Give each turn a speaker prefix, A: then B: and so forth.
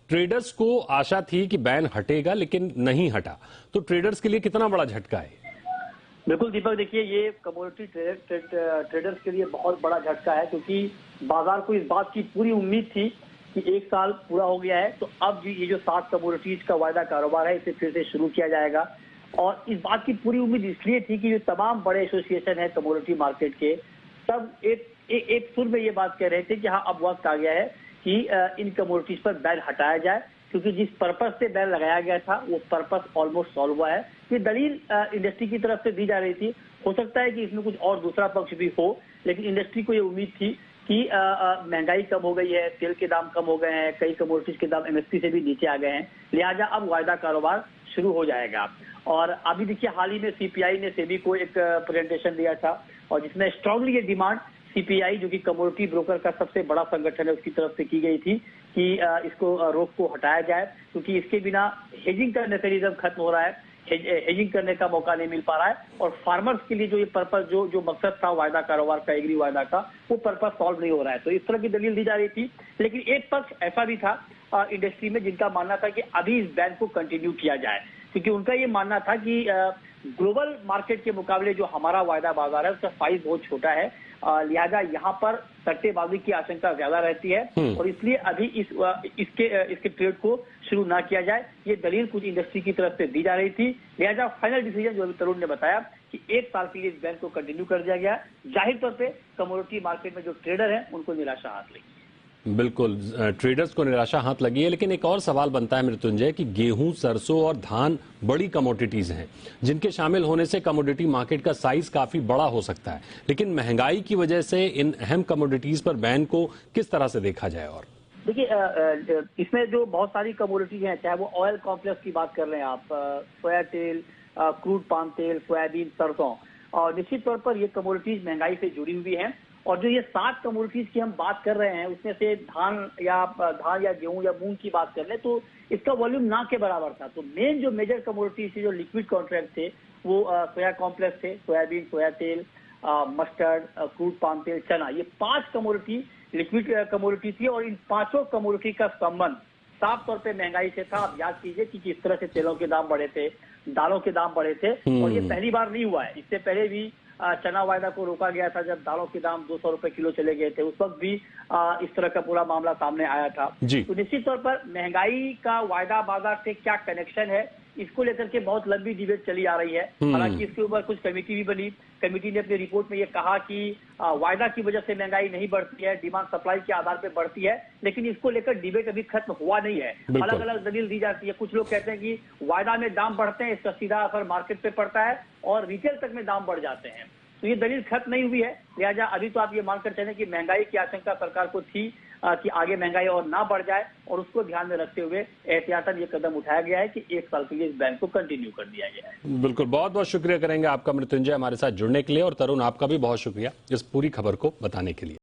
A: Traders को आशा थी कि बैन हटेगा, लेकिन नहीं हटा। तो ट्रेडर्स के लिए कितना बड़ा झटका है?
B: बिल्कुल दीपक, देखिए ये कमोडिटी ट्रेडर्स के लिए बहुत बड़ा झटका है, क्योंकि बाजार को इस बात की पूरी उम्मीद थी कि एक साल पूरा हो गया है, तो अब ये जो 7 कमोडिटीज का वायदा कारोबार है इसे फिर से शुरू किया जाएगा। और इस बात की पूरी उम्मीद इसलिए थी कि जो तमाम बड़े एसोसिएशन है कमोडिटी मार्केट के, सब एक सुर में ये बात कह रहे थे कि हाँ, अब वक्त आ गया है कि इन कमोडिटीज पर बैन हटाया जाए, क्योंकि जिस पर्पस से बैन लगाया गया था वो पर्पस ऑलमोस्ट सॉल्व हुआ है। ये दलील इंडस्ट्री की तरफ से दी जा रही थी। हो सकता है कि इसमें कुछ और दूसरा पक्ष भी हो, लेकिन इंडस्ट्री को ये उम्मीद थी कि महंगाई कम हो गई है, तेल के दाम कम हो गए हैं, कई कमोडिटीज के दाम एमएसपी से भी नीचे आ गए हैं, लिहाजा अब वायदा कारोबार शुरू हो जाएगा। और अभी देखिए, हाल ही में सीपीआई ने सेबी को एक प्रेजेंटेशन दिया था, और जिसमें स्ट्रांगली ये डिमांड सीपीआई, जो कि कमोडिटी ब्रोकर का सबसे बड़ा संगठन है, उसकी तरफ से की गई थी कि इसको रोक को हटाया जाए, क्योंकि इसके बिना हेजिंग का मैकेनिज्म खत्म हो रहा है, हेजिंग करने का मौका नहीं मिल पा रहा है, और फार्मर्स के लिए जो ये पर्पस जो मकसद था वायदा कारोबार का, एग्री वायदा का, वो पर्पस सॉल्व नहीं हो रहा है। तो इस तरह की दलील दी जा रही थी। लेकिन एक पक्ष ऐसा भी था इंडस्ट्री में जिनका मानना था कि अभी इस बैन को कंटिन्यू किया जाए, क्योंकि उनका ये मानना था कि ग्लोबल मार्केट के मुकाबले जो हमारा वायदा बाजार है उसका साइज बहुत छोटा है, लिहाजा यहाँ पर सट्टेबाजी की आशंका ज्यादा रहती है, और इसलिए अभी इसके ट्रेड को शुरू ना किया जाए। ये दलील कुछ इंडस्ट्री की तरफ से दी जा रही थी। लिहाजा फाइनल डिसीजन जो अभी तरुण ने बताया कि एक साल के लिए इस बैन को कंटिन्यू कर दिया गया। जाहिर तौर पे कमोडिटी मार्केट में जो ट्रेडर हैं उनको निराशा हाथ लगी।
A: बिल्कुल, ट्रेडर्स को निराशा हाथ लगी है। लेकिन एक और सवाल बनता है मृत्युंजय कि गेहूं, सरसों और धान बड़ी कमोडिटीज हैं, जिनके शामिल होने से कमोडिटी मार्केट का साइज काफी बड़ा हो सकता है। लेकिन महंगाई की वजह से इन अहम कमोडिटीज पर बैन को किस तरह से देखा जाए? और
B: देखिए, इसमें जो बहुत सारी कमोडिटीज हैं, चाहे वो ऑयल कॉम्प्लेक्स की बात कर रहे हैं आप, सोया तेल, क्रूड पाम तेल, सोयाबीन, सरसों, और निश्चित तौर पर ये कमोडिटीज महंगाई से जुड़ी हुई हैं। और जो ये 7 कमोडिटीज की हम बात कर रहे हैं, उसमें से धान या गेहूं या मूंग की बात कर रहे हैं, तो इसका वॉल्यूम ना के बराबर था। तो मेन जो मेजर कमोडिटीज थी, जो लिक्विड कॉन्ट्रैक्ट थे, वो सोया कॉम्प्लेक्स थे, सोयाबीन, सोया तेल, मस्टर्ड, क्रूड पाम तेल, चना, ये 5 कमोडिटी लिक्विड कमोडिटी थी। और इन 5 कमोडिटी का संबंध साफ तौर पे महंगाई से था। आप याद कीजिए कि किस तरह से तेलों के दाम बढ़े थे, दालों के दाम बढ़े थे, और ये पहली बार नहीं हुआ है। इससे पहले भी चना वायदा को रोका गया था, जब दालों के दाम 200 रुपए किलो चले गए थे, उस वक्त भी इस तरह का पूरा मामला सामने आया था। तो निश्चित तौर पर महंगाई का वायदा बाजार से क्या कनेक्शन है, इसको लेकर के बहुत लंबी डिबेट चली आ रही है। हालांकि इसके ऊपर कुछ कमेटी भी बनी। कमेटी ने अपनी रिपोर्ट में ये कहा कि वायदा की वजह से महंगाई नहीं बढ़ती है, डिमांड सप्लाई के आधार पर बढ़ती है, लेकिन इसको लेकर डिबेट अभी खत्म हुआ नहीं है। अलग अलग दलील दी जाती है। कुछ लोग कहते हैं कि वायदा में दाम बढ़ते हैं, इसका सीधा असर मार्केट पे पड़ता है और रिटेल तक में दाम बढ़ जाते हैं। तो ये दलील खत्म नहीं हुई है। लिहाजा अभी तो आप ये मानकर चलें कि महंगाई की आशंका सरकार को थी कि आगे महंगाई और ना बढ़ जाए, और उसको ध्यान में रखते हुए एहतियातन ये कदम उठाया गया है कि एक साल के लिए इस बैन को कंटिन्यू कर दिया गया है।
A: बिल्कुल, बहुत बहुत शुक्रिया करेंगे आपका मृत्युंजय, हमारे साथ जुड़ने के लिए, और तरुण आपका भी बहुत शुक्रिया इस पूरी खबर को बताने के लिए।